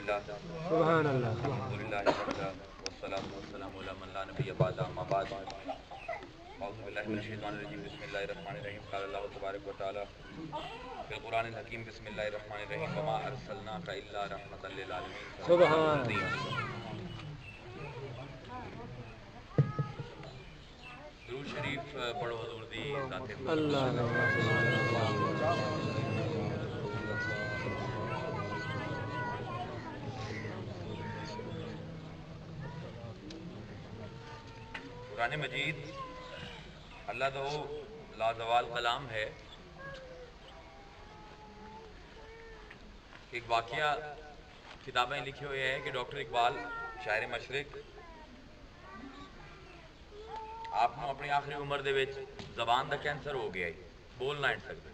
للہ سبحان اللہ الحمدللہ والصلاۃ والسلام علی من لا نبی بعد اما بعد اعوذ باللہ من الشیطان الرجیم بسم اللہ الرحمن الرحیم قال اللہ تبارک و تعالی فی القرآن الحکیم بسم اللہ الرحمن الرحیم وما ارسلناک الا رحمۃ للعالمین سبحان اللہ درود شریف پڑھو حضور دی ذات اللہ قرآن مجید اللہ تو لازوال کلام ہے. ایک واقعہ کتابیں لکھی ہوئی ہیں کہ ڈاکٹر اقبال شاعر مشرق آپ کو اپنی آخری عمر دے وچ زبان دا کینسر ہو گیا ہے, بول نہ سکتے.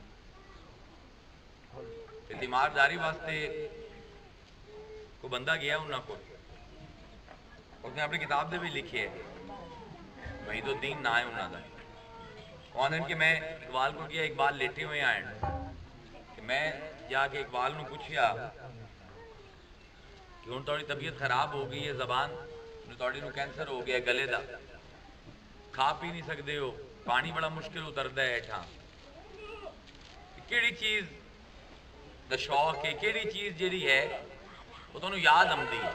تیمارداری واسطے کو بندہ گیا انہوں کو, اس نے اپنی کتاب دے بھی لکھی ہے, وحید الدین نہ ہے انہوں کا. کون کہ میں اقبال کو کیا, اقبال لیٹے ہوئے آئے کہ میں جا کے اقبال نو پوچھیا کہ ہوں تھوڑی طبیعت خراب ہو گئی ہے, زبان تھوڑی نو کینسر ہو گیا گلے دا, کھا پی نہیں سکتے ہو, پانی بڑا مشکل اترتا ہے ہیٹھاں, کیڑی چیز دا شوق ہے, کیڑی چیز جیڑی ہے وہ تمہیں یاد آتی ہے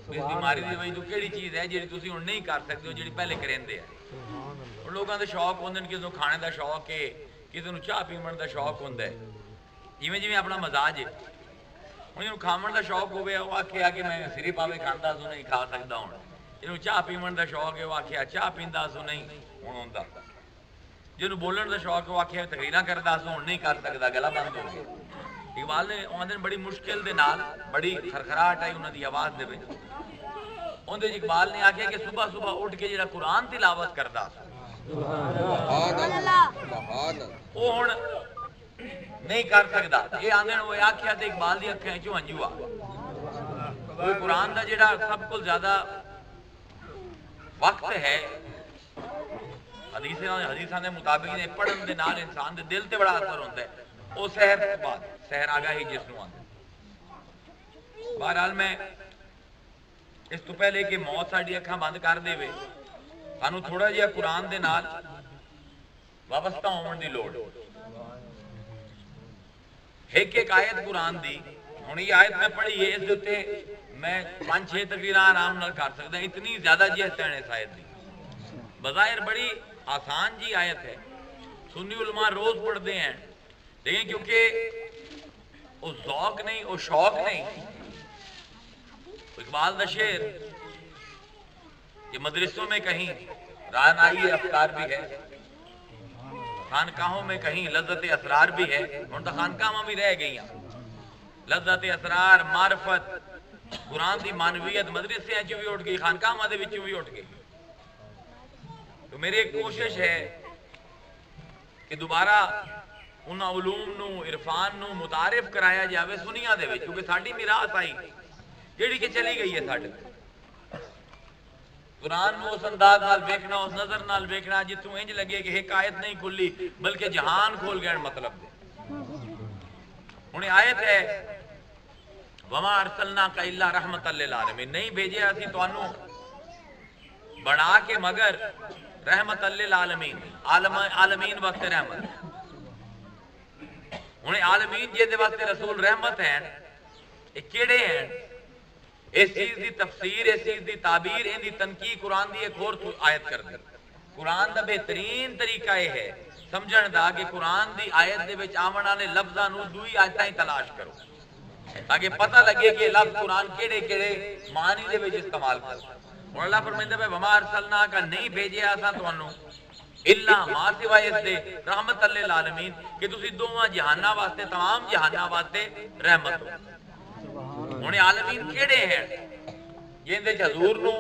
اس بیماری دی وجہ تو کیڑی چیز ہے جیڑی تسی ہن نہیں کر سکتے ہو جیڑی پہلے کریندے ہیں. اور لوگاں دا شوق ہوندے نے, کسی نوں کھانے دا شوق ہے, کسی نوں چاہ پیون دا شوق ہوندا ہے, جویں جویں اپنا مزاج ہے. ہن جنوں کھاون دا شوق ہوے وہ آکھیا کہ میں سری پاوے کھاندا سو نہیں کھا سکدا, ہن جنوں چاہ پیون دا شوق ہے وہ آکھیا چاہ پیندا سو نہیں ہن ہوندا, جنوں بولن دا شوق ہے وہ آکھیا تقریراں کردا سو ہن نہیں کر سکدا, گلا بند ہو گیا. اقبال نے اندر بڑی مشکل دے نال بڑی خرخراہٹ آئی انہاں دی آواز دے وچ. اندر اقبال نے آکھیا کہ صبح صبح اٹھ کے جڑا قرآن تلاوت کردا سبحان اللہ وہ ہن نہیں کر سکدا. یہ آندے وہ آکھیا تے اقبال دی اکھاں وچوں ہنجو آ گئے. وہ قرآن دا جڑا سب کو زیادہ وقت ہے حدیثاں دے مطابق نے پڑھن دے نال انسان دے دل تے بڑا اثر ہوندا ہے, وہ سحر کے بعد سحر آگاہی جس نوں آندے. بہرحال میں اس تو پہلے کہ موت ساڈی اکھاں بند کر دے وے, سانوں تھوڑا جہا قرآن دے نال وابستہ ہون دی لوڑ. ایک آیت قرآن دی, ہن یہ آیت میں پڑھی ہے, اس تے میں 5-6 تقریراں آرام نال کر سکدا, اتنی زیادہ جہت ہے اس آیت دی. بظاہر بڑی آسان جی آیت ہے, سنی علماء روز پڑھتے ہیں, لیکن کیونکہ وہ ذوق نہیں, وہ شوق نہیں. اقبال دا شعر یہ مدرسوں میں کہیں رہنائی افکار بھی ہے, خانقاہوں میں کہیں لذت اسرار بھی ہے. ہن تو خانقاہاں بھی رہ گئی ہیں, لذت اسرار معرفت قرآن دی معنویت مدرسے وچ بھی اٹھ گئی, خانقاہاں دے وچ بھی اٹھ گئی. تو میری ایک کوشش ہے کہ دوبارہ ان علوم نو عرفان نو متعارف کرایا جاوے سنیاں دے وچ, کیونکہ ساڈی میراث آئی جیڑی کہ چلی گئی ہے ساڈے. قرآن نو اس انداز نال ویکھنا, اس نظر نال ویکھنا جتوں انج لگے کہ ایک آیت نہیں کھلی بلکہ جہان کھول گئے مطلب دے. ہن آیت ہے وما ارسلناک الا رحمۃ للعالمین, نہیں بھیجے اسی تانوں بنا کے مگر رحمت للعالمین, عالمین واسطے رحمت. ہن عالمین جے دے واسطے رسول رحمت ہیں, یہ کیڑے ہیں؟ اس چیز دی تفسیر, اس چیز دی تعبیر, ان دی تنقید قرآن دی ایک اور آیت کر دی. قرآن دا بہترین طریقہ یہ ہے سمجھن دا کہ قرآن دی آیت دے وچ آون والے لفظاں نو دوئی آیتاں ہی تلاش کرو تاکہ پتہ لگے کہ لفظ قرآن کیڑے کیڑے معنی دے وچ استعمال کرو. اور اللہ فرمائندا ہے وما ارسلناک, نہیں بھیجے اساں تانوں الا ما سوائے اس دے رحمت للعالمین کہ تسی دوواں جہاناں واسطے, تمام جہاناں واسطے رحمت ہو. ہن عالمین کیڑے ہیں جن دے حضور نو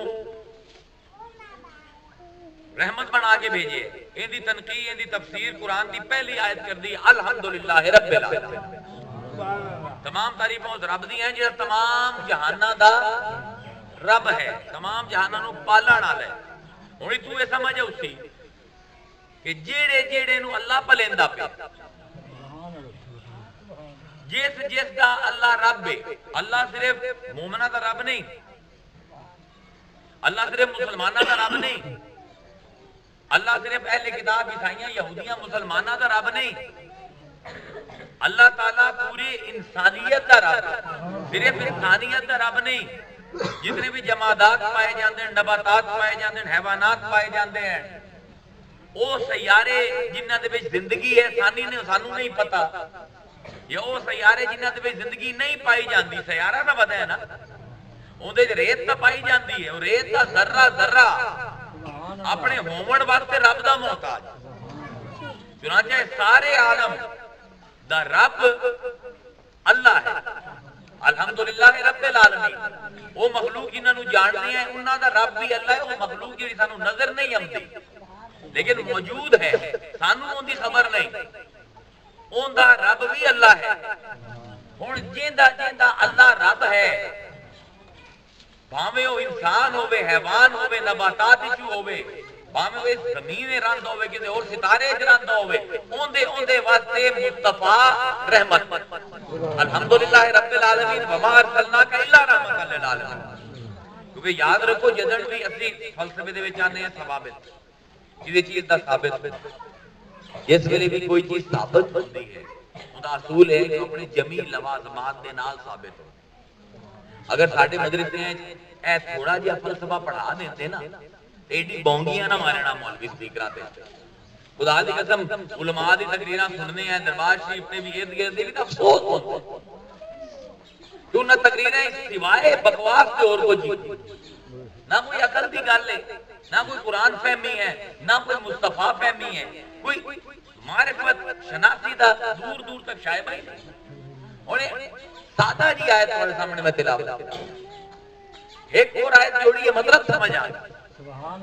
رحمت بنا کے بھیجے. ان دی تنقید, ان دی تفسیر قرآن دی پہلی آیت کر دی الحمدللہ رب العالمین. تمام تعریفاں اس رب دی ہیں جو تمام جہاناں دا رب ہے, تمام جہاناں نو پالن والا ہے. ہن تو یہ سمجھ اسی کہ جیڑے جیڑے نو اللہ پلیندا پیا, جس دا اللہ رب ہے. اللہ صرف مومنہ دا رب نہیں, اللہ صرف مسلمانہ دا رب نہیں, اللہ صرف اہل کتاب عیسائیاں یہودیاں مسلمانہ دا رب نہیں, اللہ تعالیٰ پوری انسانیت دا رب, صرف انسانیت دا رب نہیں. جتنے بھی جمادات پائے جاندے ہیں, نباتات پائے جاندے ہیں, حیوانات پائے جاندے ہیں, وہ سیارے جنہ دے وچ زندگی ہے سانی نے سانو نہیں پتا, یا وہ سیارے جنہ دے وچ زندگی نہیں پائی جاندی, سیارہ نہ پتا ہے نا, اندے وچ ریت تا پائی جاندی ہے, اور ریت دا ذرہ ذرہ اپنے ہومن واسطے رب دا محتاج. چنانچہ سارے عالم دا رب اللہ ہے. الحمدللہ رب العالمین. وہ مخلوق جنہاں نو جانتے ہیں انہاں دا رب بھی اللہ ہے. وہ مخلوق جڑی سانو نظر نہیں آندی لیکن موجود ہے, سانو ان دی خبر نہیں, ان دا رب بھی اللہ ہے. ہن جیندا جیندا اللہ رب ہے, بھاویں وہ انسان ہوے, حیوان ہوے, نباتات وچ ہوے, بھاویں وہ زمین رند ہوے, کتے اور ستارے وچ رند ہوے, اوندے واسطے مصطفیٰ رحمت. الحمدللہ رب العالمین وما ارسلناک الا رحمۃ للعالمین. کیونکہ یاد رکھو جدن بھی اسی فلسفے دے وچ آنے ہیں ثوابت, کسی چیز دا ثابت, جس ویلے بھی کوئی چیز ثابت ہوندی ہے اوندا اصول ہے کہ اپنے جمی لوازمات دے نال ثابت ہو. اگر ساڈے مدرسے ہیں اے تھوڑا جہا فلسفہ پڑھا دیتے نا, ایڈی بونگیاں نہ مارنا مولوی سپیکراں تے. خدا دی قسم علماء دی تقریراں سننے ہیں, دربار شریف تے بھی ارد گرد بھی افسوس ہوتا ہے کیوں نہ تقریریں سوائے بکواس سے اور کچھ نہ کوئی عقل دی گل ہے, نہ کوئی قرآن فہمی ہے, نہ کوئی مصطفیٰ فہمی ہے, کوئی معرفت شناسی دا دور دور تک شائبہ ہی نہیں. اور سادہ جی آیت ہمارے سامنے میں تلاوت, ایک اور آیت جوڑی ہے مطلب سمجھ آئے.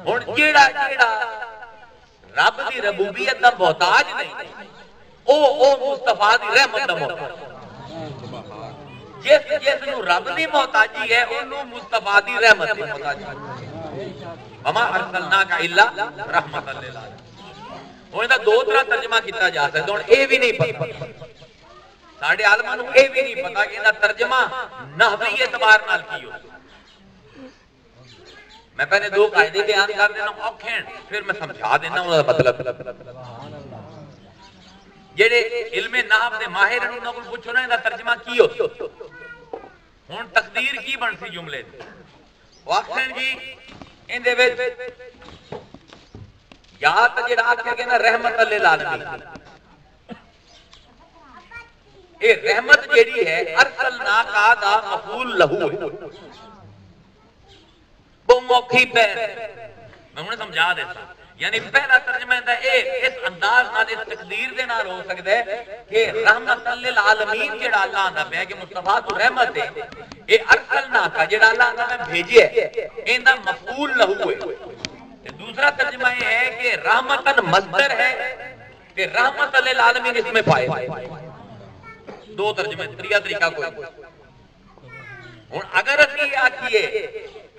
اور جیڑا رب دی ربوبیت دا محتاج نہیں, او مصطفیٰ دی رحمت دا محتاج. جس نو رب دی محتاجی ہے انہوں مصطفیٰ دی رحمت دی محتاجی. وما ارسلناک الا رحمۃ للعالمین. اور دا دو طرح ترجمہ کیتا جا سکتا. اور اے بھی نہیں پتا, ساڈے عالماں نوں اے بھی نہیں پتا کہ دا ترجمہ نحوی اعتبار نال کی ہو. میں پہلے دو قاعدے بیان کر دینا اوکھیں, پھر میں سمجھا دینا انہاں دا مطلب. جڑے علم نحو دے ماہر ہیں انہاں کول پوچھو نا دا ترجمہ کی ہو. ہن تقدیر کی بن سی جملے دی, اوکھیں جی ان دے وچ یا تے جڑا آکھیا کہ نا رحمت للعالمین, اے رحمت جیڑی ہے ارسلناک دا مفعول لہو ہے, وہ موکھی پہ میں انہیں سمجھا دیتا. یعنی پہلا ترجمہ ہے اس انداز نال اس تقدیر دے نال ہو سکتا ہے کہ رحمت للعالمین جڑا اللہ آندا پیا کہ مصطفیٰ تو رحمت ہے, اے ارسلناک جڑا اللہ آندا میں بھیجیا ہے ایندا مفعول لہو ہے. دوسرا ترجمہ یہ ہے کہ رحمتن مصدر ہے کہ رحمت للعالمین اس میں پائے. دو ترجمے, تریا طریقہ کوئی. ہن اگر اسی آکھیے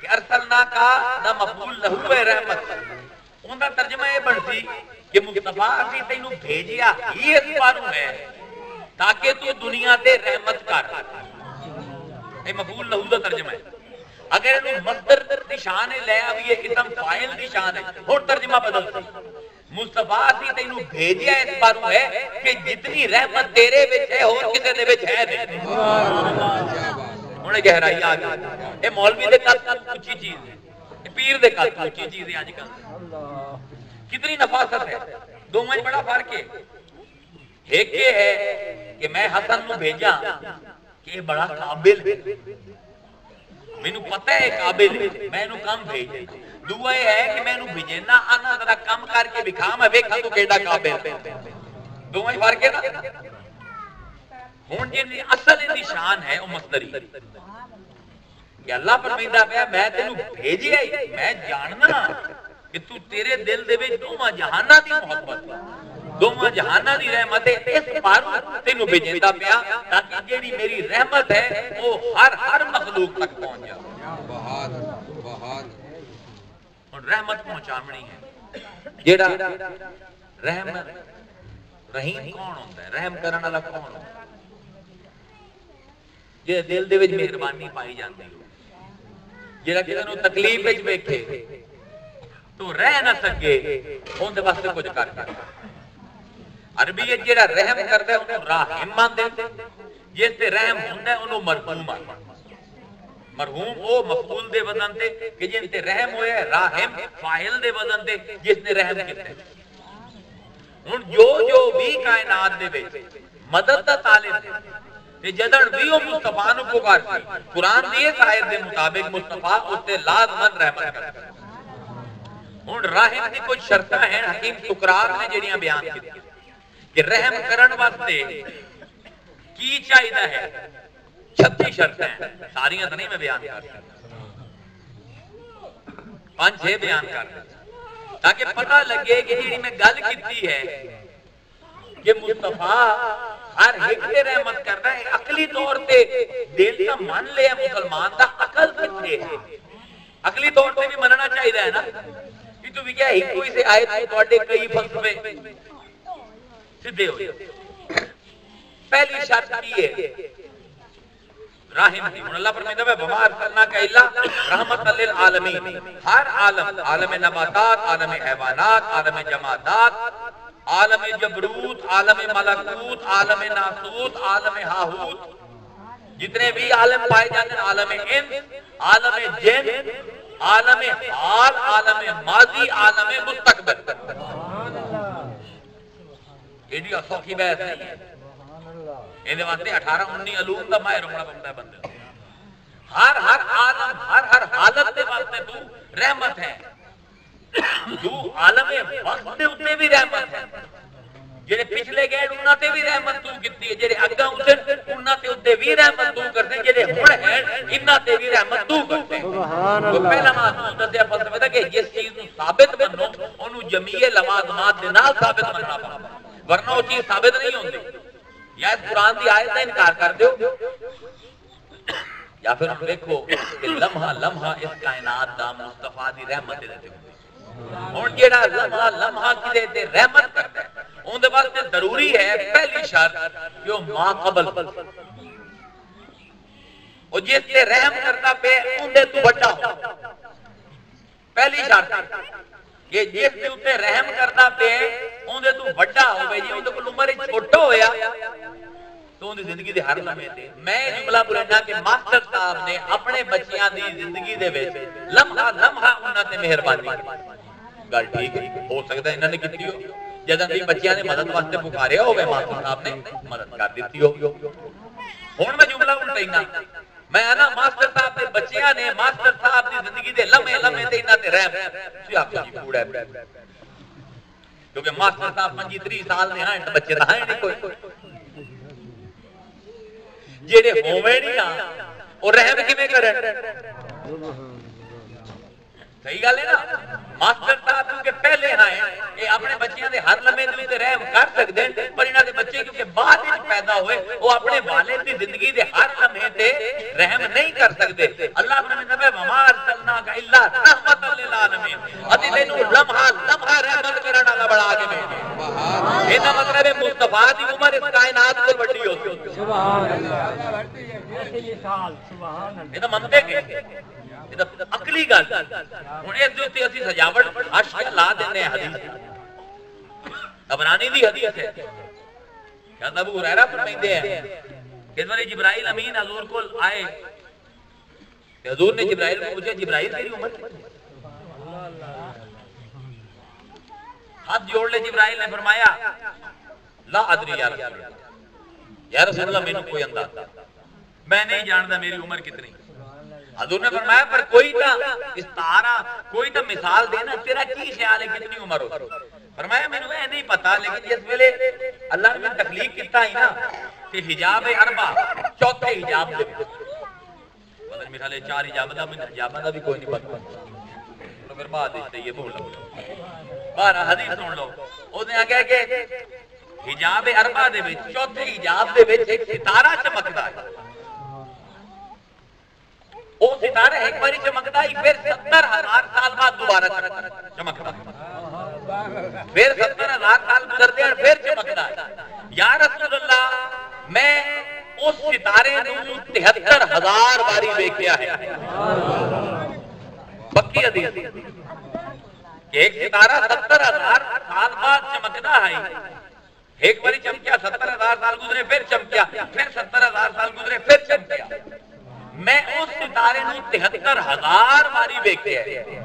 کہ ارسلناک دا مفعول لہو ہے رحمت, اوندا ترجمہ یہ بنتی کہ مصطفیٰ اسی تینوں بھیجیا ہی اس پاروں ہے تاکہ تو دنیا تے رحمت کر. اے مفعول لہو دا ترجمہ ہے. اگر انہوں مصدر دی شان لے آئیے اسم فائل دی شان ہے, اور ترجمہ بدل سی مصطفیٰ اسی تینوں بھیجیا اس پاروں ہے کہ جتنی رحمت تیرے وچ ہے اور کسے دے وچ ہے نہیں. انہیں گہرائی آ گئی. اے مولوی دے کات اونچی چیز ہے, اے پیر دے کات اونچی چیز ہے. آج کل کتنی نفاست ہے, دو میں بڑا فرق ہے. ایک یہ ہے کہ میں حسن نو بھیجا کہ یہ بڑا قابل ہے, مینوں پتہ ہے قابل ہے, میں انہوں کم بھیج. دعا یہ ہے کہ میں انہوں بھیجنا آنا ذرا کم کر کے بکھا میں ویکھا تو کیڑا قابل. دو میں فرق ہے نا. ہن جی اصل دی شان ہے او مصدری کہ اللہ فرمائندا پیا میں تینوں بھیجیا ہی, میں جاننا کہ تو تیرے دل دے وچ دوواں جہاناں دی محبت, دوواں جہاناں دی رحمت ہے, اس پاروں تینوں بھیجدا پیا تاکہ جیڑی میری رحمت ہے وہ ہر مخلوق تک پہنچ جائے. اور رحمت پہنچامنی ہے. جیڑا رحمت رحیم کون ہوتا ہے, رحم کرنے والا کون ہوتا ہے؟ جے دل دے وچ مہربانی پائی جاندی ہو، جڑا کسے نوں تکلیف وچ ویکھے تو رہ نہ سکے اون دے واسطے کچھ کر کے عربی وچ جڑا رحم کردا ہے اونوں راحم آندے، جس تے رحم ہوندا ہے اونوں مرحوم آندے۔ مرحوم او مفعول دے وزن تے کہ جن تے رحم ہویا ہے، راحم فاعل دے وزن تے جس نے رحم کیتا ہے۔ ہن جو بھی کائنات دے وچ مدد دا طالب ہے تے جدن بھی او مصطفیٰ نو پکار سی، قرآن دی اس آیت دے مطابق مصطفیٰ اس تے لازمن رحمت کرتا ہے۔ ہن رحم دی کچھ شرطاں ہیں حکیم سقراط نے جڑیاں بیان کیتیاں کہ رحم کرن واسطے کی چاہیے ہے، 36 شرطیں ہیں، ساریاں تو نہیں میں بیان کر سکتا، 5-6 بیان کر سکتا تاکہ پتہ لگے کہ جی میں گل کیتی ہے کہ مصطفیٰ ہر ایک تے رحمت کرتا ہے۔ عقلی طور تے دل تا من لے مسلمان دا عقل کتنے ہے، عقلی طور تے بھی مننا چاہیے ہے نا کہ تو بھی کیا ہی کوئی سے آیت میں توڑے کئی فلسفے سدھے ہوئے۔ پہلی شرط کی ہے رحم دی، اللہ فرمائے ہے وما ارسلناک الا رحمت للعالمین، ہر عالم، عالم نباتات، عالم حیوانات، عالم جمادات، عالم جبروت، عالم ملکوت، عالم ناسوت، عالم ہاہوت، جتنے بھی عالم پائے جاتے ہیں، عالم انس، عالم جن، عالم حال، عالم ماضی، عالم مستقبل، یہ بھی سوکھی بحث نہیں ہے، یہ واسطے 18-19 علوم دا ماہر ہونا پڑتا ہے بندے، ہر عالم ہر حالت دے واسطے تو رحمت ہے، جو عالم وقت دے اتنے بھی رحمت ہے، جڑے پچھلے گئے انہاں تے بھی رحمت تو کیتی ہے، جڑے اگاں اٹھن انہاں تے اتنے بھی رحمت تو کرتے ہیں، جڑے ہن ہیں انہاں تے بھی رحمت تو کرتے ہیں۔ تو پہلا معصوم دسیا فلسفہ ہے کہ جس چیز نو ثابت منو اونوں جمیع لوازمات دے نال ثابت مننا پڑدا، ورنہ وہ چیز ثابت نہیں ہوندی، یا اس قرآن دی آیت کا انکار کر دیو یا پھر دیکھو کہ لمحہ لمحہ اس کائنات دا مصطفیٰ دی رحمت دے دیتے ہوتے، اور جیڑا لمحہ لمحہ کی دے رحمت کرتا ہے ان دے واسطے ضروری ہے پہلی شرط کہ وہ ماں قبل، اور جس تے رحم کرتا پہ ان دے تو بڑا ہو، پہلی شرط کہ جس تے اتنے رحم کرتا پہ ان دے تو بڑا ہوئے، جی ان دے کو عمر چھوٹا ہویا تو ان دی زندگی دے ہر لمحے تے میں جملہ بولنا کہ ماسٹر صاحب نے اپنے بچیاں دی زندگی دے وچ لمحہ لمحہ انہاں تے مہربانی کی، گل ٹھیک ہے، ہو سکتا ہے انہاں نے کیتی ہو، جدوں بھی بچیاں نے مدد واسطے پکاریا ہوے ماسٹر صاحب نے مدد کر دیتی ہو۔ ہن میں جملہ الٹینا، میں نا ماسٹر صاحب دے بچیاں نے ماسٹر صاحب دی زندگی دے لمحے لمحے تے انہاں تے رحم سی آکھو جی کوڑا ہے، کیونکہ ماسٹر صاحب 25-30 سال دے ہیں بچے تاں ہیں نہیں کوئی، جڑے ہووے نہیں نا او رحم کیویں کرن، صحیح گل ہے نا، ماسٹر صاحب کیونکہ پہلے ہیں یہ اپنے بچیاں دے ہر لمحے تے رحم کر سکدے ہیں، پر انہاں دے بچے کیونکہ بعد وچ پیدا ہوئے وہ اپنے والد دی زندگی دے ہر لمحے تے رحم نہیں کر سکدے۔ اللہ نے فرمایا وما ارسلناک الا رحمت للعالمین، اسی تینوں لمحہ لمحہ رحمت کرن والا بنا کے بھیجے، سبحان اللہ۔ یہ مطلب ہے مصطفیٰ دی عمر اس کائنات سے بڑی ہوتی ہے، سبحان اللہ، یہ تو منطق ہے، عقلی گل۔ ہن اس دے اوتے اسی سجاوٹ عرش لا دینے حدیث، طبرانی دی حدیث ہے کہ ابو ہریرہ فرماتے ہیں کہ جب جبرائیل امین حضور کو آئے کہ حضور نے جبرائیل کو پوچھا جبرائیل تیری عمر ہاتھ جوڑ لے، جبرائیل نے فرمایا لا ادری یا رسول اللہ، یا رسول اللہ میں نے کوئی اندازہ میں نہیں جانتا میری عمر کتنی۔ حضور نے فرمایا پر کوئی تا استعارہ کوئی تا مثال دینا، تیرا کی خیال ہے کتنی عمر ہو؟ فرمایا میں نے نہیں پتا، لیکن جس ویلے اللہ نے تخلیق کیتا ہی نا کہ حجاب اربع چوتھے حجاب دے مطلب میرا لے 4 حجاب دا بھی کوئی نہیں پتا، تو پھر بعد اس یہ بول لو بارہ حدیث سن لو، اس نے آگیا کہ حجاب اربع دے وچ چوتھے حجاب دے وچ ایک ستارہ چمکدا ہے، وہ ستارہ ایک باری چمکتا ہے پھر 70,000 سال بعد دوبارہ چمکتا ہے، پھر 70,000 سال گزرتے ہیں پھر چمکتا ہے۔ یا رسول اللہ میں اس ستارے نو 73,000 باری دیکھیا ہے. پکی حدیث کہ ایک ستارہ 70,000 سال بعد چمکدا ہے. ایک باری چمکیا 70,000 سال گزرے پھر چمکیا پھر 70,000 سال گزرے پھر چمکیا. میں اس ستارے نو 73,000 باری دیکھیا ہے.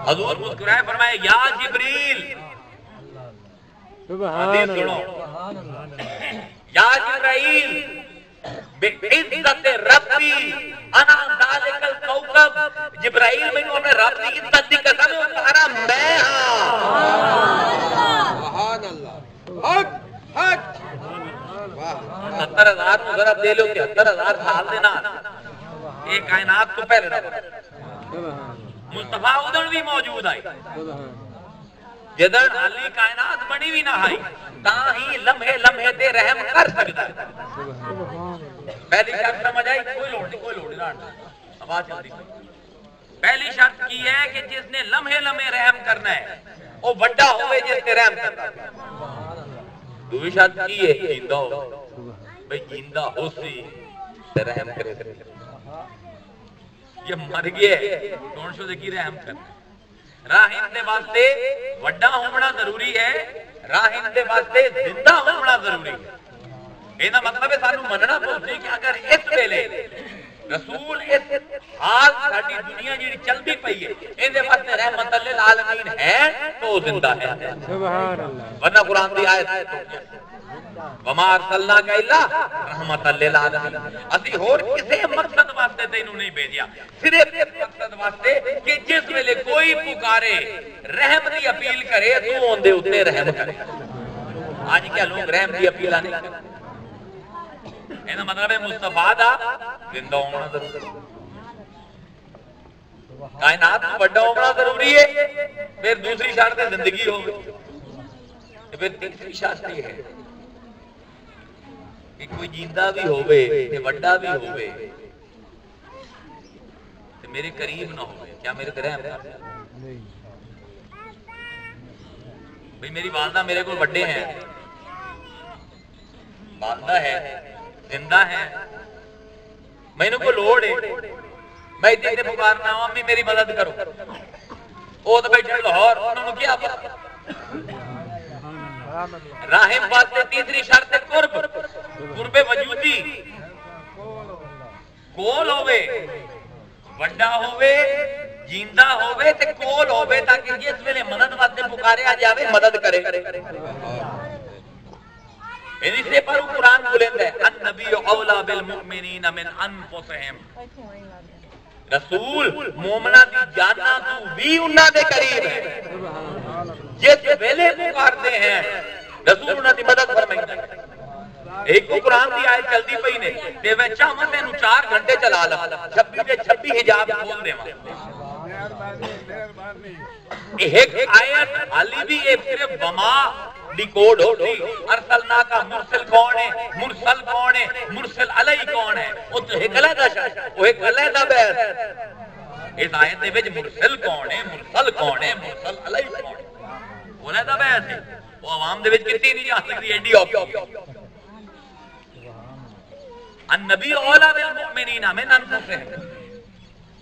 حضور مسکرائے فرمائے یا جبریل حدیث سنو یا جبرائیل بعزت ربی انا ذالک الکوکب. جبرائیل میں اپنے رب کی عزت دی قسم اتارا میں ہاں. سبحان اللہ. حق حق 70,000 نو ضرب دے لو 73,000 سال دینا یہ کائنات تو پہلے رب مصطفیٰ ادھر بھی موجود آئی جدن علی کائنات بنی بھی نہ آئی تاہی لمحے لمحے تے رحم کر سکتا ہے. پہلی شرط سمجھ آئی کوئی لوڑ نہیں آواز چلتی. پہلی شرط کی ہے کہ جس نے لمحے لمحے رحم کرنا ہے وہ بڑا ہوئے جس نے رحم کرنا ہے. دوسری شرط کی ہے جیندہ ہو بھئی جیندہ ہو سی تے رحم کرے. یہ مر گئے کون شو دیکھی رحم کرنا. راہم دے واسطے وڈا ہونا ضروری ہے. راہم دے واسطے زندہ ہونا ضروری ہے. اینا مطلب ہے سانو مننا پوچھے کہ اگر اس ویلے رسول اس حال ساڑی دنیا جیڑی چل بھی پئی ہے ان دے واسطے رحمت للعالمین ہے تو زندہ ہے. سبحان اللہ. ورنہ قرآن دی آیت وما ارسلناک الا رحمت للعالمین. اسی اور کسی مقصد واسطے تینوں نہیں بھیجیا صرف اس مقصد واسطے کہ جس ویلے کوئی پکارے رحم دی اپیل کرے تو ان دے اوتے رحم کرے. آج کیا لوگ رحم دی اپیل نہیں کرتے. اینا مطلب ہے مصطفیٰ دا زندہ ہونا ضروری ہے. کائنات میں بڑا ہونا ضروری ہے. پھر دوسری شرط زندگی ہو گئی. پھر تیسری شرط یہ ہے کہ کوئی جیندہ بھی ہوئے بڑا بھی ہوئے میرے قریب نہ ہوئے. کیا میرے طرح بھئی میری والدہ میرے کو بڑے ہیں والدہ ہے زندہ ہے میں نے کو لوڑ ہے میں اتنے پکارنا ہوں امی میری مدد کرو. وہ تو بیٹھے لاہور انہوں نے کیا پتا. راہم واسطے تیسری شرط قرب قرب وجودی کول ہوئے بڑا ہوئے جیندہ ہوئے تے کول ہوئے تاکہ جس ویلے مدد واسطے پکارے آ جاوے مدد کرے. اس سے پر قرآن بولند ہے النبی اولا بالمؤمنین من انفسہم. رسول مومنہ دی جانا تو بھی انہاں دے قریب ہے. جس ویلے پکارتے ہیں رسول انہاں دی مدد فرمائیں. ایک کو قرآن دی آیت چلدی پئی نے تے میں چاہواں تینوں 4 گھنٹے چلا لا 26 حجاب کھول دیواں. ایک آیت علی بھی ایک صرف وما دی کوڈ ہوتی ارسلنا کا مرسل کون ہے مرسل کون ہے مرسل علی کون ہے وہ تو ایک علیحدہ شخص وہ ایک علیحدہ بحث. اس آیت دے وچ مرسل کون ہے مرسل کون ہے مرسل علی کون ہے وہ علیحدہ بحث ہے. وہ عوام دے وچ کتی نہیں جا سکتی ایڈی اوکھی. النبی اولا بالمؤمنین من انفسہم.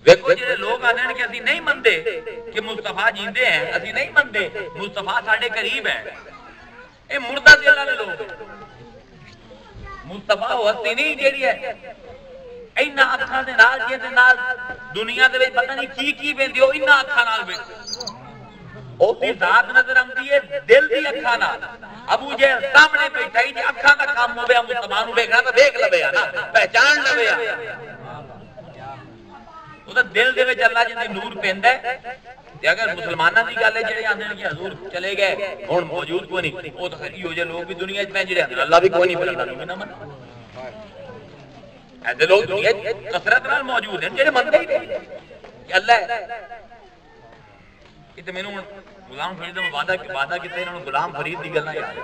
ویکھو جڑے لوگ آندے کہ اسی نہیں مندے کہ مصطفیٰ جیندے ہیں اسی نہیں مندے مصطفیٰ ساڈے قریب ہے. اے مردہ دل والے لوگ مصطفیٰ ہستی نہیں جیڑی ہے اینا اکھاں دے نال جے دے نال دنیا دے وچ پتہ نہیں کی ویندی او اینا اکھاں نال ویکھ او دی ذات نظر آندی ہے دل دی اکھاں نال. ابو جہل سامنے بیٹھا ہی اکھاں دا کام ہوے مصطفیٰ نو ویکھنا تے دیکھ لوے نا پہچان لوے. او دا دل دے وچ اللہ جن دی نور پیندا ہے. تے اگر مسلماناں دی گل ہے جڑے آندے کہ حضور چلے گئے ہن موجود کوئی نہیں او تے ایو جے لوگ بھی دنیا وچ پہنچ رہے اللہ بھی کوئی نہیں بلدا نہیں نہ من. ایسے لوگ دنیا کثرت نال موجود ہیں جڑے منتے ہی نہیں کہ اللہ ہے. کہ تے مینوں غلام فرید دا وعدہ کیتے انہاں نوں غلام فرید دی گلاں یاد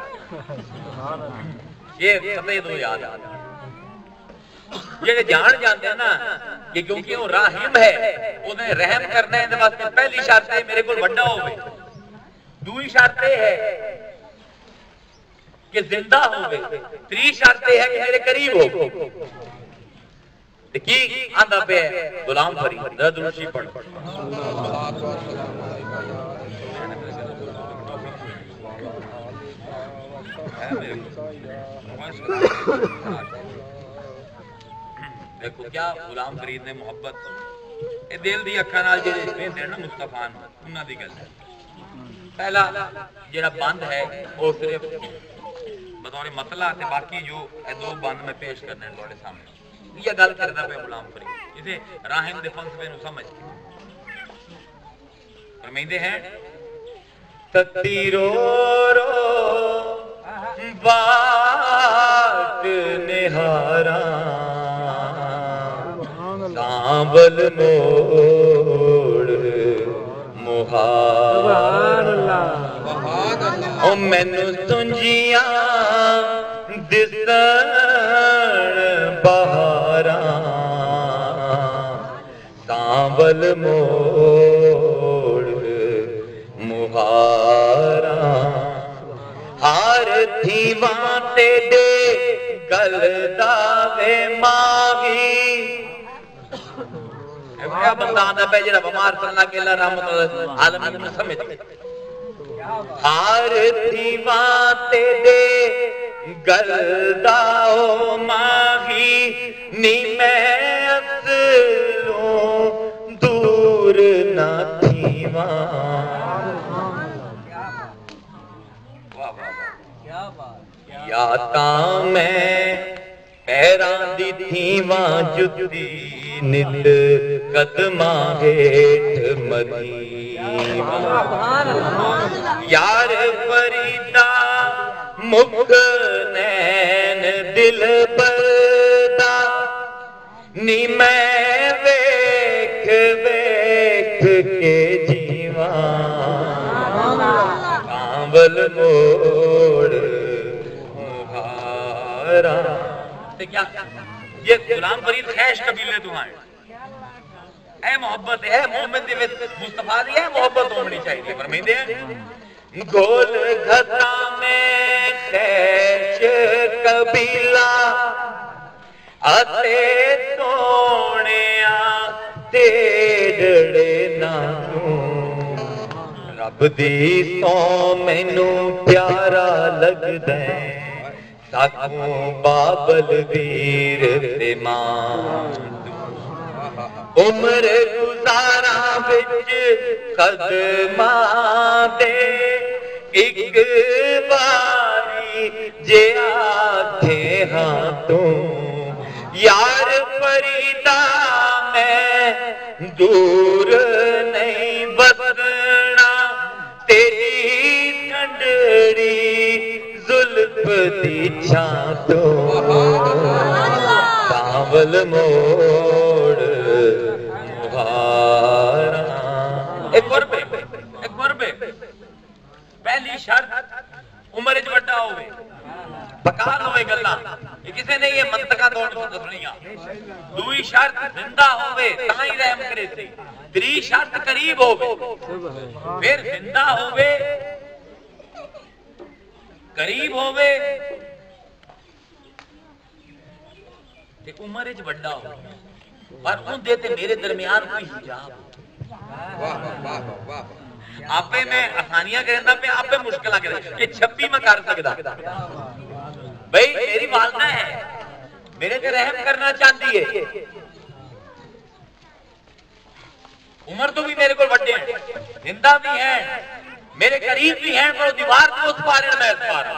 یہ قطعی تو یاد ہے. جڑے جان جاندے ہیں نا کہ کیونکہ وہ رحیم ہے انہیں رحم کرنا ہے واسطے پہلی شرط ہے میرے کو بڑا ہوئے. دوسری شرط ہے کہ زندہ ہوئے. تیسری شرط ہے کہ میرے قریب ہو. کی آندہ پہ غلام فرید درشی پڑھ دیکھو کیا غلام فرید نے محبت اے دل دی اکھاں نال جڑے ویندے نا مصطفیٰ نوں انہاں دی گل ہے پہلا جڑا بند ہے وہ صرف بطور مطلع تے باقی جو اے دو بند میں پیش کرنے ہیں تھوڑے سامنے یہ گل کردا پہ غلام فرید اسے راہم دے فلسفے نوں سمجھ فرمائندے ہیں تقدیرو رو بات نہاراں سانبل موڑ مہار او مینوں تنجیاں دسن بہاراں سانبل موڑ مہاراں ہار تھیواں تے دے گل داوے ماہی کیا بندہ آندہ پہ جڑا بمار صلی کے اللہ رحمت عالمین میں سمجھ ہار تھیواں تے دے گل داو ماہی نی میں اصلوں دور نہ تھیواں یا تاں میں پیران دی تھیواں جدی نت قدماں ہیٹھ مدیواں یار فریدہ مکھ نین دل بردا نی میں ویکھ ویکھ کے جیواں کانول موڑ کیا یہ غلام فرید خیش قبیلے تو آئے اے محبت ہے محمد دیویت مصطفیٰ دی ہے محبت ہونی چاہیے فرمائندے ہیں گول گھتا میں خیش قبیلہ اتے سونیاں تیڑے نہ دوں رب دی سو مینوں پیارا لگ دیں ساکھوں بابل ویر تے ماں عمر گزارا وچ قدماں دے ایک باری جے آکھے ہاں تو یار فریدہ میں دور نہیں بسنا تیری ٹھنڈڑی زلف دی چھاں تو سانول موڑ مہاراں ایک مربے پہلی شرط عمر جو بڑا ہوئے بکار ہوئے گلہ یہ کسے نے یہ منطقہ دوڑ دسنیاں دوئی شرط زندہ ہوئے تاں ہی رحم کرے تھی تری شرط قریب ہوئے پھر زندہ ہوئے قریب ہوئے تے عمر اچ بڑا ہوئے اور ان دیتے میرے درمیان کوئی حجاب آپے میں آسانیاں کریں پہ آپے مشکلہ کریں یہ 26 میں کر سکتا بھئی میری والدہ ہے میرے تے رحم کرنا چاہتی ہے عمر تو بھی میرے کو بڑھے ہیں زندہ بھی ہیں میرے قریب بھی ہیں پر دیوار کو اس پارے میں اس پارے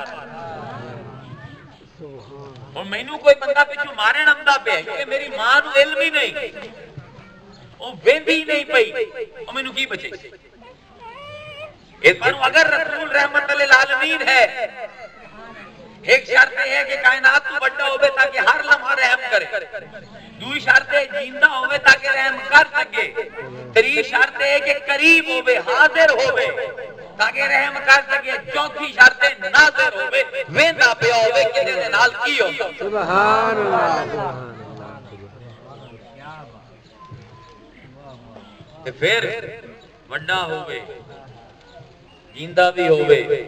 اور مینوں کوئی بندہ پیچھو مارے نمدہ پہ ہے کیونکہ میری ماں نو علم ہی نہیں وہ بیندی نہیں پئی اور مینوں کی بچے اس پر اگر رسول رحمت للعالمین ہے ایک شرط ہے کہ کائنات تو بڑا ہوئے تاکہ ہر لمحہ رحم کرے دوئی شرط ہے جیندہ ہوئے تاکہ رحم کر سکے تری شرط ہے کہ قریب ہوئے حاضر ہوئے تاکہ رحم کر سکے چوتھی شرط ہے ناظر ہوئے ویندہ پہ ہوئے کسی نے نال کی ہو سبحان اللہ پھر بڑا ہوئے جیندہ بھی ہوئے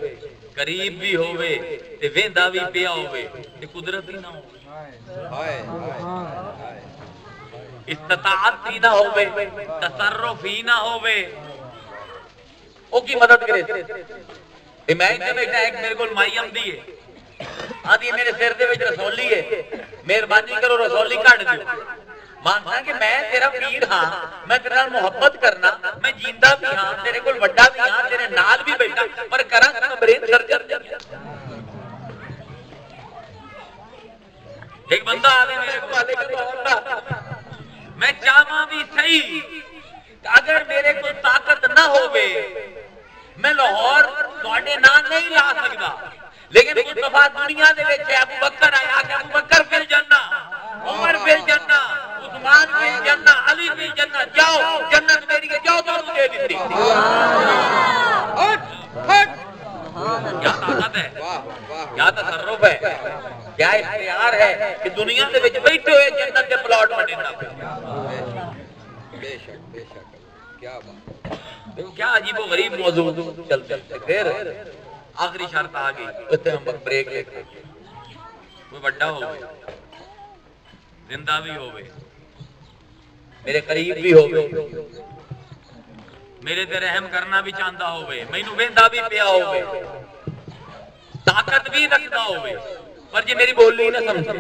قریب بھی ہوئے تے ویندہ بھی پیا ہوئے تے قدرت ہی نہ ہوئے استطاعت ہی نہ ہوئے، تصرف ہی نہ ہوئے، او کی مدد کرے تے میں تے بیٹھا ایک میرے کول مائی آندی ہے، آدھی میرے سر دے وچ رسولی ہے، مہربانی کرو رسولی کٹ دیو، مانگنا کہ میں تیرا پیر ہاں، میں تیرے نال محبت کرنا، میں جیندا بھی ہاں، تیرے کول وڈا بھی ہاں، تیرے نال بھی بیٹھا، پر کراں کہ برین سرجن۔ ایک بندہ آ گیا میرے کو، میں چاہاں بھی صحیح اگر میرے کو طاقت نہ ہوئے میں لاہور تواڈے نام نہیں لا سکدا، لیکن مصطفیٰ دنیا دے وچ ابو بکر آیا کہ ابو بکر فی الجنہ، عمر فی الجنہ، عثمان فی الجنہ، علی فی الجنہ، جاؤ جنت میری ہے، جاؤ تو دے دیتی۔ کیا طاقت ہے، کیا تصرف ہے، کیا اختیار ہے کہ دنیا دے وچ بیٹھے ہوئے جنت دے پلاٹ بننا پہ۔ بے شک بے شک، کیا بات، دیکھو کیا عجیب و غریب موضوع چلتے چلتے پھر آخری شرط آ گئی، اتنے ہم بریک لے کے کوئی بڑا ہوئے، زندہ بھی ہوئے، میرے قریب بھی ہوئے، میرے تے رحم کرنا بھی چاہتا ہوئے، مینوں ویندا بھی پیا ہوئے، طاقت بھی رکھتا ہوئے، پر جی میری بولی نہ سمجھے،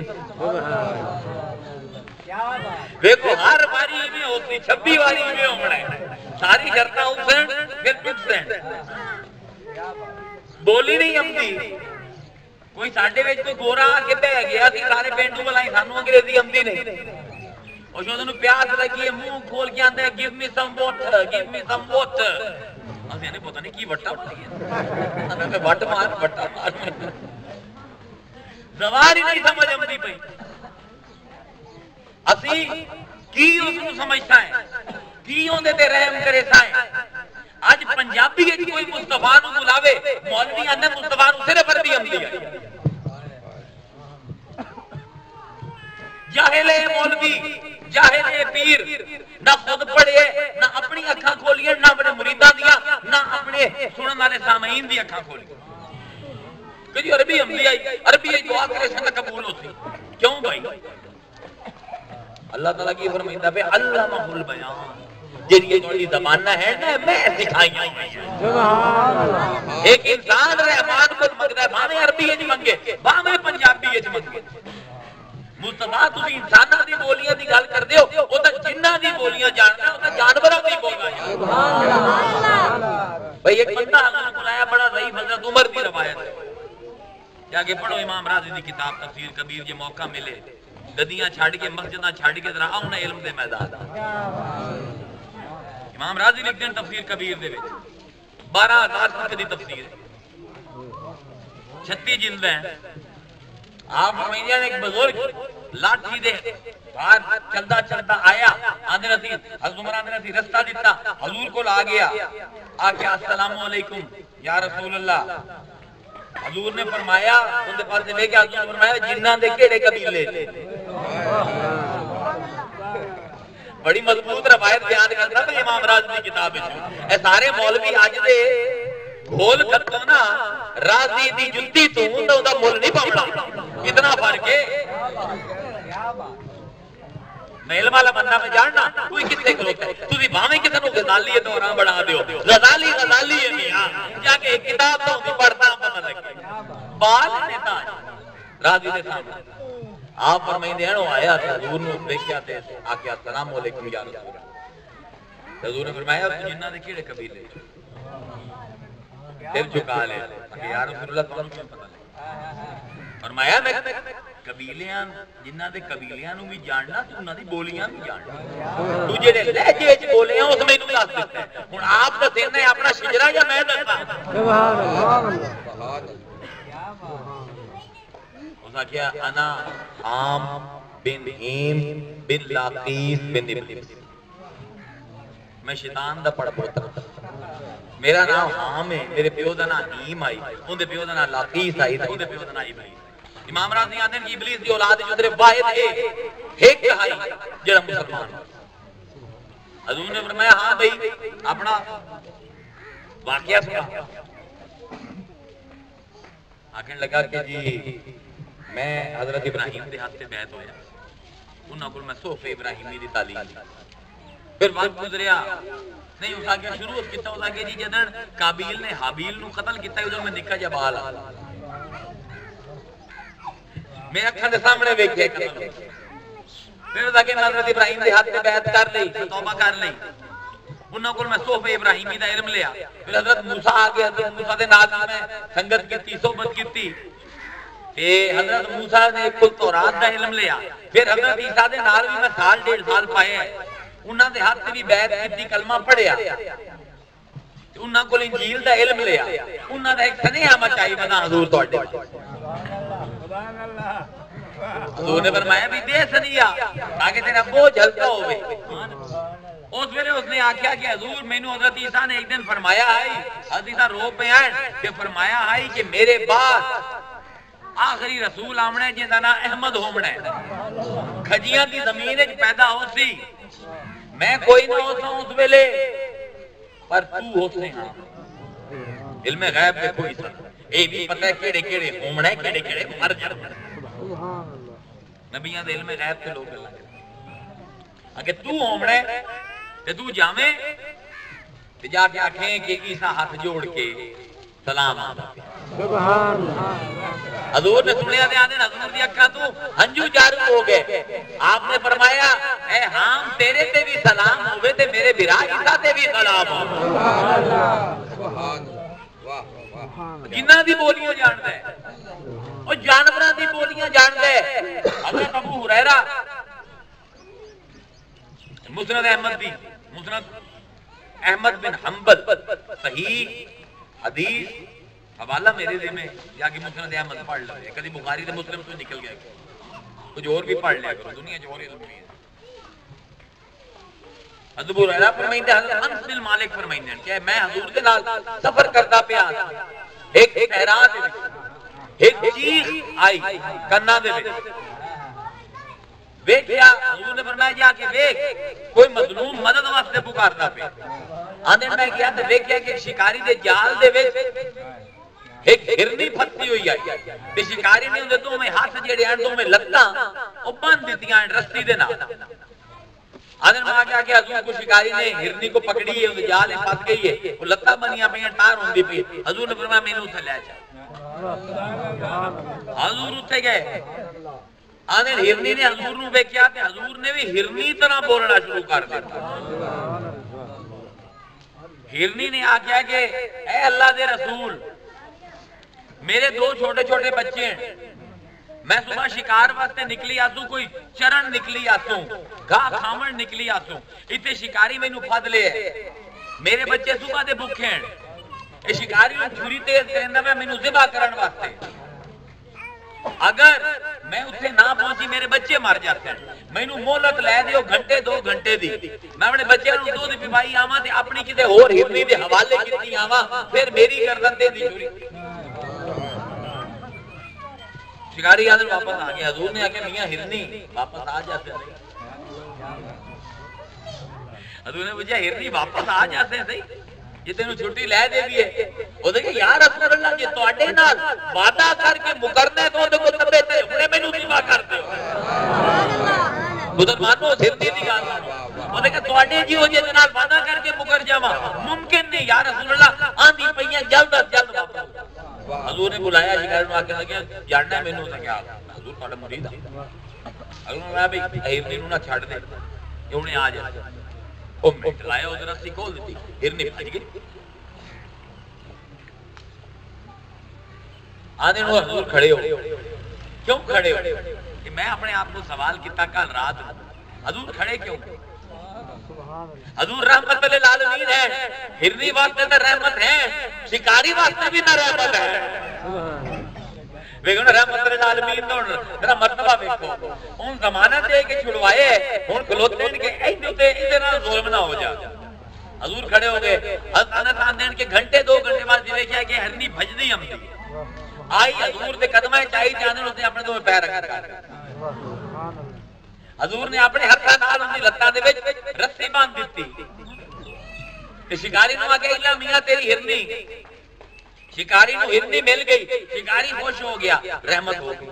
دیکھو ہر باری میں ہوتی 26 باری میں ہونا ہے، ساری شرطاں اسن پھر پھسن، بولی نہیں آمدی، کوئی ساڈے وچ کوئی گورا آ کے بہ گیا سی سارے پینڈو بلائی سانوں انگریزی آمدی نہیں، اور جو انہوں پیاس لگی ہے منہ کھول کے آندے گیو می سم واٹر، گیو می سم واٹر، اسیں نے پتہ نہیں کی وٹا اٹھائی ہے، ہمیں وٹ مار وٹا مار، زبان ہی نہیں سمجھ آمدی پئی، اسی کی اس کو سمجھتا ہے، کی اون دے تے رحم کرے سائیں، آج پنجابی ہے کوئی مصطفیٰ نو بلاوے، مولوی آنے مصطفیٰ نو صرف عربی آمدی ہے، جاہل مولوی، جاہل پیر، نہ خود پڑھے، نہ اپنی اکھاں کھولیے، نہ اپنے مریداں دیا، نہ اپنے سنن والے سامعین دی اکھاں کھولی، کہ جی عربی آمدی آئی، عربی آئی دعا کرے سن قبول ہوتی، کیوں بھائی؟ اللہ تعالیٰ کی فرمائندہ پہ علامہ البیان، جن یہ تھوڑی زبانہ ہے نا میں سکھائی ہوں، ایک انسان رحمان کو منگتا ہے باہمیں عربی ہے منگے باہمیں پنجابی ہے منگے، مصطفیٰ تم انسانہ دی بولیاں دی گل کر دیو وہ تا جنہ دی بولیاں جاننا ہے وہ تا جانورہ دی بولنا ہے۔ بھئی ایک بندہ اللہ کو لایا بڑا ضعیف حضرت عمر دی روایت ہے، جاگے پڑھو امام راضی دی کتاب تفسیر کبیر جے موقع ملے، گدیاں چھاڑ کے مسجدہ چھاڑ کے ذرا آؤں نا علم دے میدان، امام راضی لکھتے ہیں تفسیر کبیر دے وچ 12,000 صفحے دی تفسیر 36 جلد ہیں، آپ فرمائیے نے ایک بزرگ لاٹھی دے باہر چلتا چلتا آیا، آندھے رسی حضرت عمر آندھے رسی رستہ دیتا، حضور کو لا گیا، آکے السلام علیکم یا رسول اللہ، حضور نے فرمایا ان دے پاس سے لے کے حضور نے فرمایا جنہ دے کیڑے قبیلے لے، بڑی مضبوط روایت بیان کرنا تو امام راضی کی کتاب ہے، اے سارے مولوی آج دے بھول کرتا نا راضی دی جتی تو ہوں دا مول نہیں پاؤنا، اتنا فرق ہے، میں علم والا بندہ میں جاننا کوئی کتے کھلوتا ہے، تو بھی باہمیں کتے نو غزالی ہے دوران بڑھا دیو، غزالی غزالی ہے میاں، جا کے ایک کتاب تو بھی پڑھتا پتہ لگے، بال نیتا راضی دے سامنے، آپ فرمائیں دے انہوں آیا تھا حضور نے دیکھیا تھے آکے السلام علیکم یا رسول اللہ، حضور نے فرمایا جنہ دے کیڑے قبیلے پھر جھکا لے کہ یا رسول اللہ تمہیں کیوں پتہ لگے، فرمایا میں قبیلیاں جنہ دے قبیلیاں نو بھی جاننا تو انہاں دی بولیاں بھی جاننا، تو جڑے لہجے وچ بولے ہیں اس میں نوں دس دیتا ہے، ہن آپ دا دینا ہے اپنا شجرا یا میں دساں، سبحان اللہ، اس کیا انا عام بن ہیم بن لاقیس بن ابن، میں شیطان دا پڑ پوتا، میرا نام حام ہے، میرے پیو دا نام ہیم آئی، ان دے پیو دا نام لاقیس آئی، ان دے پیو دا نام ابن آئی، امام راضی آتے ہیں کہ ابلیس دی اولاد جو در واحد ہے ایک کہائی جڑا مسلمان، حضور نے فرمایا ہاں بھئی اپنا واقعہ سنا، آکھنے لگا کہ جی میں حضرت ابراہیم دے ہاتھ سے بیعت ہویا، انہاں کو میں صحف ابراہیمی دی تعلیم پھر وقت گزریا نہیں اس آگے شروع اس کتا اس آگے جی جدن قابیل نے حابیل نو قتل کیتا ہے ادھر میں نکا جب آل میں اکھاں دے سامنے ویکھے قتل پھر اس آگے حضرت ابراہیم دے ہاتھ تے بیعت کر لئی توبہ کر لئی انہاں کو میں صحف ابراہیمی دا علم لیا پھر حضرت موسیٰ آگے حضرت موسیٰ دے نال میں سنگت کیتی صحبت کیتی حضرت موسیٰ نے کل تورات دا علم لیا پھر حضرت عیسیٰ دے نال بھی میں سال 1.5 سال پائے ہیں انہاں دے ہاتھ بھی بیعت کیتی کلمہ پڑھیا انہاں کو انجیل دا علم لیا انہاں دا ایک سنیہا مچائی بنا حضور توڑے حضور نے فرمایا بھی دے سنیہا تاکہ تیرا بوجھ ہلکا ہوئے اس ویلے اس نے آکھیا کہ حضور میں نے حضرت عیسیٰ نے ایک دن فرمایا ہے حضرت عیسیٰ رو پہ آئے کہ فرمایا ہے کہ میرے بعد آخری رسول آمنے جن نا احمد ہومنے کھجیاں کی زمین پیدا ہو سی میں کوئی نہ ہوتا ہوں اس ویلے پر تو ہوتے ہیں علم غیب میں کوئی سن اے بھی پتہ ہے کیڑے کیڑے ہومنے کیڑے کیڑے مر جانے نبیان دے علم غیب کے لوگ اللہ اگر تو ہومنے تے تو جامے تے جا کے آکھیں کہ عیسیٰ ہاتھ جوڑ کے سلام سبحان حضور نے سنیا دے آنے حضور دی اکھاں تو ہنجو جارو ہو گئے آپ نے فرمایا اے ہام تیرے تے بھی سلام ہوئے تے میرے برا عیسیٰ تے بھی سلام ہوئے جنہ دی بولیاں جان دے اور جانوراں دی بولیاں جان دے حضرت ابو ہریرہ مسند احمد دی مسند احمد بن حنبل صحیح حدیث حوالہ میرے دے میں یا کہ مسند احمد پڑھ لے کدی بخاری تے مسلم تو نکل گیا کچھ اور بھی پڑھ لیا کرو دنیا جو اور علم نہیں ہے حضرت ابو ہریرہ فرمائندے حضرت انس بن مالک فرمائندے کہ میں حضور دے نال سفر کردا پیا ایک صحرا دے وچ ایک چیز آئی کنا دے وچ ویکھیا حضور نے فرمایا جا کے ویکھ کوئی مظلوم مدد واسطے پکاردا پیا آندے میں کیا تے ویکھیا کہ شکاری دے جال دے وچ ایک ہرنی پھسی ہوئی آئی تے شکاری نے اندے تو میں ہاتھ جڑے ہیں تو میں لتاں او بند دتیاں رسی دے نال آندے میں کیا کہ حضور کو شکاری نے ہرنی کو پکڑی ہے اندے جال پھس گئی ہے وہ لتاں بنیاں پئیاں ٹار ہوندی پئی حضور نے فرمایا مینوں اوتھے لے جا حضور اوتھے گئے آنے ہرنی نے حضور نو ویکھیا تے حضور نے بھی ہرنی طرح بولنا شروع کر دیا ہرنی نے آکھیا کہ اے اللہ دے رسول میرے دو چھوٹے چھوٹے بچے ہیں میں صبح شکار واسطے نکلی آسوں کوئی چرن نکلی آسوں گاہ کھاون نکلی آسوں اتنے شکاری میں نو پھد لے میرے بچے صبح دے بھوکے ہیں اے شکاری میں چھری تیز کرندہ میں نو ذبح کرن واسطے اگر میں اتنے نہ پہنچی میرے بچے مر جاتے ہیں میں نو مہلت لے دیو گھنٹے 2 گھنٹے دی میں اپنے بچے نو دودھ پوائی آواں تے اپنی کتے اور ہرنی دے حوالے کیتی آواں پھر میری گردن تے دی چھری شکاری آدھر واپس آ گیا حضور نے آ کے میاں ہرنی واپس آ جاتے ہیں حضور نے پوچھا ہرنی واپس آ جاتے ہیں صحیح یہ تینوں چھٹی لے دے بھی ہے وہ دیکھے یا رسول اللہ جی تواڈے نال وعدہ کر کے مکرنا ہے تو اودے کو تبے تے ہنے مینوں ذبح کر دیو مسلمانوں ہرنی دی گل وہ دیکھے تواڈے جی ہو جے نال وعدہ کر کے مکر جاواں ممکن نہیں یا رسول اللہ آندھی پئیاں جلد از جلد واپس حضور نے بلایا شکار نو آ کے لگیا جاننا ہے مینوں تے کیا حضور تہاڈا مرید ہے حضور نے کہا بھئی ہرنی نو نہ چھڈ دے کہ ہنے آ جا او منٹ لایا ادھر رسی کھول دیتی ہرنی بھج گئی آدھے نو حضور کھڑے ہو کیوں کھڑے ہو کہ میں اپنے آپ کو سوال کیتا کل رات حضور کھڑے کیوں حضور رحمت للعالمین ہے ہرنی واسطے تے رحمت ہے شکاری واسطے بھی نہ رحمت ہے ویکھو نا رحمت للعالمین تو میرا مرتبہ ویکھو ان زمانہ دے کے چھڑوائے ہن کھلوتے ہیں کہ ایتھے تے ادھر نال ظلم نہ ہو جا حضور کھڑے ہو گئے حضرت انس آندے کے گھنٹے 2 گھنٹے بعد دیکھیا کہ ہرنی بھجدی ہم دی آئی حضور دے قدمیں چاہی جانے اس نے اپنے دو میں پیر رکھا حضور نے اپنے ہتھاں نال اندی لتاں دے وچ رسی باندھ دتی تے شکاری نو آ کے اللہ میاں تیری ہرنی شکاری نو ہرنی مل گئی شکاری خوش ہو گیا رحمت ہو گئی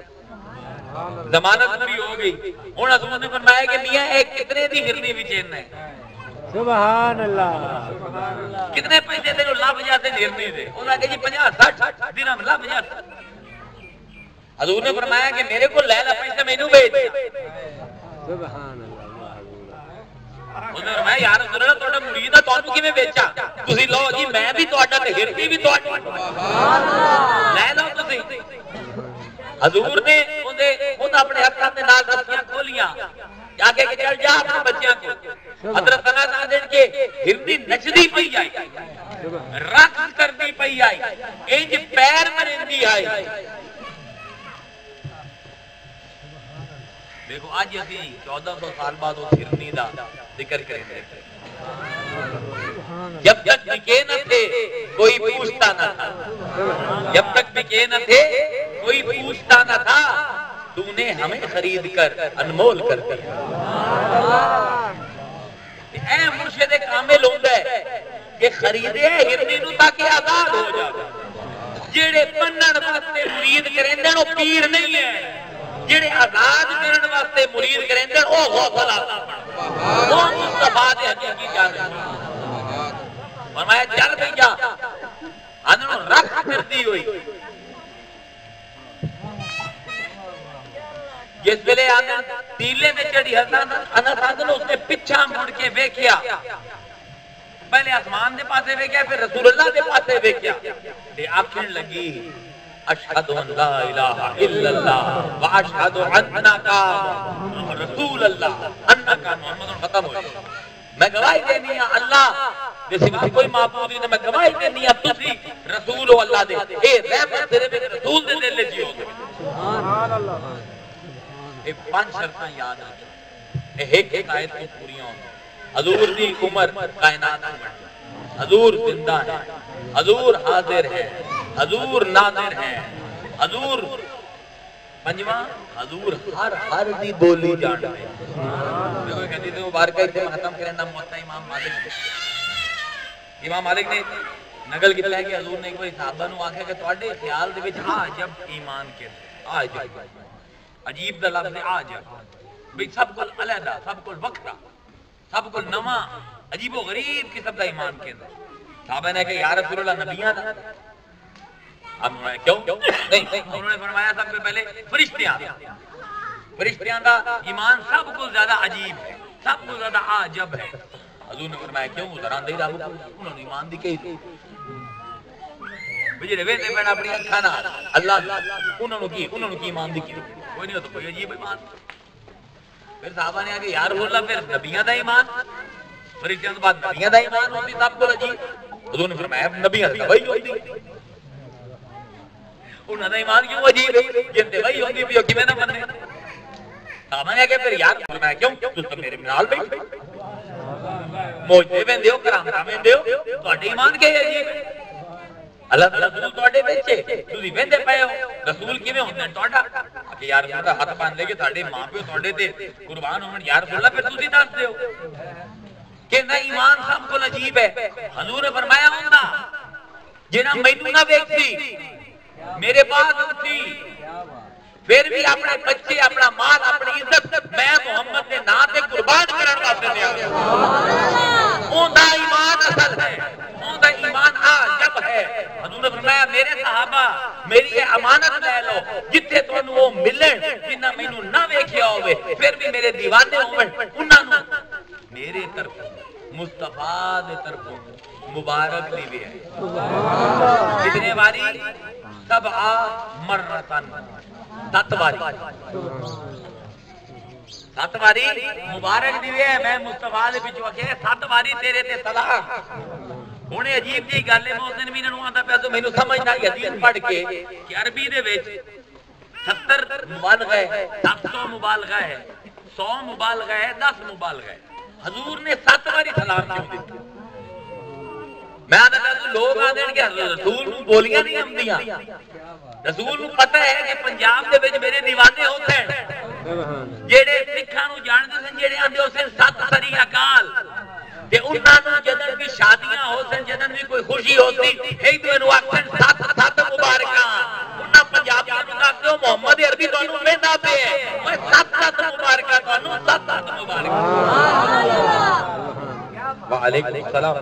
ضمانت پوری ہو گئی. ہوں حضور نے فرمایا کہ میاں ایک کتنے دی ہرنی بھی چین ہے. سبحان اللہ. کتنے پیسے تیرے لب جاتے ہرنی دے؟ انہوں نے کہ جی 50-60 درہم لب جاتے. حضور نے فرمایا کہ میرے کو لے لا پیسے مینوں بیچ. سبحان اللہ. انہوں نے فرمایا یا رسول اللہ تہاڈا مرید ہے تانوں کیویں بیچا؟ تسی لو جی میں بھی تہاڈا تے ہرنی بھی تہاڈی. سبحان اللہ. لے لو تسی. حضور نے خود اپنے ہاتھاں دے نال رسیاں کھولیاں آگے کہ چل جا اپنے بچیاں کو. حضرت انس آدھے کہ ہرنی نچدی پئی آئی, رقص کرتی پئی آئی, انج پیر مرندی آئی. دیکھو آج اسی 1400 سال بعد اس ہرنی دا ذکر کریں گے. جب تک بکے نہ تھے کوئی پوچھتا نہ تھا, جب تک بکے نہ تھے کوئی پوچھتا نہ تھا, تو نے ہمیں خرید کر انمول کر دیا. اے مرشد کامل ہوندا ہے کہ خریدے ہرنی نو تاکہ آزاد ہو جائے. جڑے بنن واسطے مرید کریندے او پیر نہیں ہے, جڑے آزاد کرن واسطے مرید کریندے او غوث آتا بن, او مصطفیٰ دے حقیقی جان. فرمایا چل پئی جا, انہوں رکھ کردی ہوئی. جس ویلے آدھا تیلے میں چڑھی انس آدھا اس نے پچھا مڑ کے ویکھیا, پہلے آسمان دے پاسے ویکھیا پھر رسول اللہ دے پاسے ویکھیا تے آکھن لگی اشہد ان لا الہ الا اللہ واشہد انکا رسول اللہ انکا محمد. ختم ہو گیا. میں گواہی دینی ہوں اللہ جیسے کوئی معبود نہیں, میں گواہی دینی ہوں تسی رسول ہو اللہ دے. اے رحمت صرف ایک رسول دے دل وچ ہی ہوندی. سبحان اللہ. اے 5 شرطاں یاد رکھ, اے ایک آیت کو پوری ہوں. حضور دی عمر کائنات میں بڑھ, حضور زندہ ہے, حضور حاضر ہے, حضور ناظر ہے, حضور پنجواں حضور ہر دی بولی جاندا ہے. دیکھو ایک حدیث مبارکہ سے ختم کرنا موتا امام مالک. امام مالک نے نقل کیتا ہے کہ حضور نے کوئی صحابہ نو آکھیا کہ تواڈے خیال دے وچ عجب ایمان کہندے, عجب عجیب دا لفظ عجب بھئی سب کل علیحدہ, سب کل وکھرا, سب کل نواں عجیب و غریب قسم دا ایمان کہندے. صحابہ نے کہا یا رسول اللہ نبیاں دا. اب کیوں نہیں, انہوں نے فرمایا سب سے پہلے فرشتیاں دا ایمان سب کو زیادہ عجیب ہے, سب کو زیادہ عجب ہے. حضور نے فرمایا کیوں؟ ادھران دے رہا انہوں نے ایمان دی کہی تھی بجے ویندے پہنا اپنی اکھاں نال اللہ انہوں نے کی ایمان دی کی کوئی نہیں ہو تو کوئی عجیب ایمان. پھر صحابہ نے کہا یا رسول اللہ پھر نبیاں دا ایمان, فرشتیاں تو بعد نبیاں دا ایمان ہوندی سب کو عجیب. حضور نے فرمایا نبیاں دا وہی ہوندی, انہوں نے ایمان کیوں عجیب ہے جن دے وہی ہوندی بھی کیویں نہ مننے. صحابہ نے کہا پھر یار فرمایا کیوں؟ تس تو میرے نال بیٹھے موجے ویندے ہو, کرامتا ویندے ہو, تہاڈے ایمان کے عجیب ہے. اللہ تعالی رسول تہاڈے وچ تسی ویندے پئے ہو, رسول کیویں ہوندے تہاڈا؟ کہ یار رسول ہاتھ بن لے کے تہاڈے ماں پیو تہاڈے تے قربان ہون. یا رسول اللہ پھر تسی دس دیو کہ نہ ایمان سب کو عجیب ہے. حضور نے فرمایا ہوندا جڑا مینوں نہ ویکھسی میرے پاس ہوتی پھر بھی اپنے بچے اپنا مال اپنی عزت میں محمد کے نام پہ قربان کرن واسطے دیا. اوندا ایمان اصل ہے, اوندا ایمان عجب ہے. حضور نے فرمایا میرے صحابہ میری یہ امانت لے لو, جتھے تانوں وہ ملن جنہاں مینوں نہ ویکھیا ہوے پھر بھی میرے دیوانے ہون, انہاں نوں میرے طرف مصطفیٰ دے طرفوں مبارک دی بھی ہے. کتنے باری؟ 7 مرتن, 7 باری, 7 باری مبارک دی ہے. میں مصطفیٰ دے وچوں کہ 7 باری تیرے تے سلام. ہن عجیب جی گل ہے, میں اس دن بھی انہوں آندا پیا تو مینوں سمجھ نہ آئی حدیث پڑھ کے کہ عربی دے وچ 70 مبالغہ ہے, 700 مبالغہ ہے, 100 مبالغہ ہے, 10 مبالغہ ہے. حضور نے 7 باری سلام کیوں دیتا؟ میں آدھا لوگ آدھے کہ رسول کو بولیاں نہیں آمدیاں. رسول کو پتہ ہے کہ پنجاب دے وچ میرے دیوانے ہوتے ہیں جڑے سکھاں نوں جاندے سن, جڑے آندے ہو سن 7 سری اکال تے انہاں نوں جدن بھی شادیاں ہو سن, جدن بھی کوئی خوشی ہوتی ایک دوسرے نوں آکھن 7 مبارکاں. انہاں پنجابیاں نوں آکھدے ہو محمد عربی تانوں ویندا پہ ہے سات مبارکہ تانوں سات مبارکہ وعلیکم السلام